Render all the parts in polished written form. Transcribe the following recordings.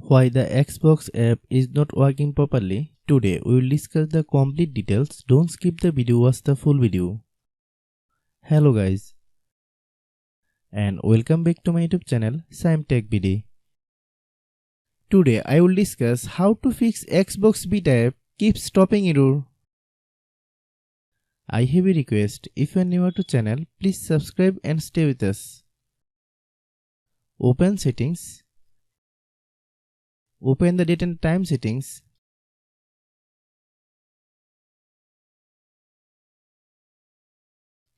Why the Xbox app is not working properly. Today we will discuss the complete details. Don't skip the video, watch the full video. Hello guys, and welcome back to my YouTube channel Shaem Tech BD. Today I will discuss how to fix Xbox beta app keeps stopping error. I have a request. If you are new to channel, please subscribe and stay with us. Open settings. Open the date and time settings.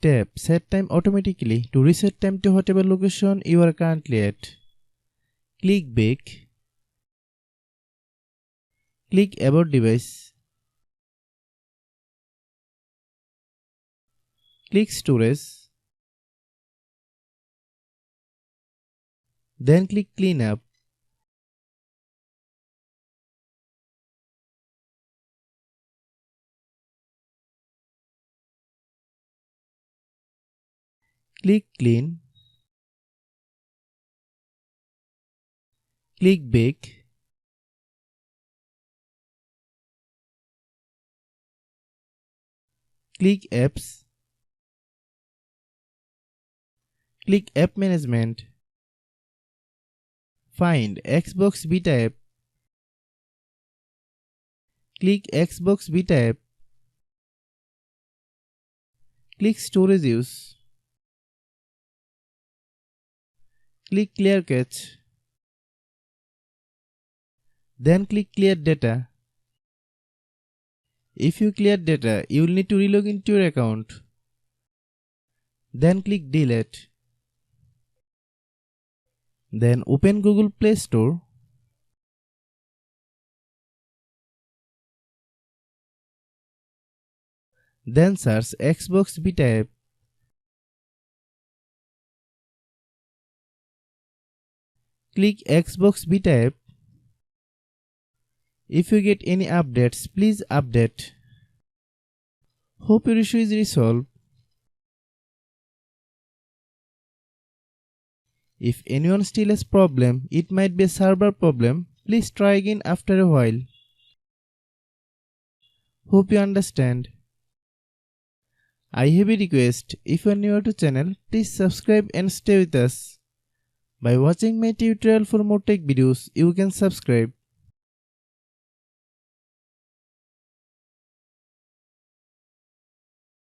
Tap set time automatically to reset time to whatever location you are currently at. Click back. Click about device. Click storage. Then click clean up. Click clean. Click back. Click apps. Click app management. Find Xbox beta app. Click Xbox beta app. Click storage use. Click clear cache. Then click clear data. If you clear data, you will need to relog into your account. Then click delete. Then open Google Play Store. Then search Xbox beta app. Click Xbox beta app. If you get any updates, please update. Hope your issue is resolved. If anyone still has problem, it might be a server problem. Please try again after a while. Hope you understand. I have a request. If you are new to channel, please subscribe and stay with us. By watching my tutorial for more tech videos, you can subscribe.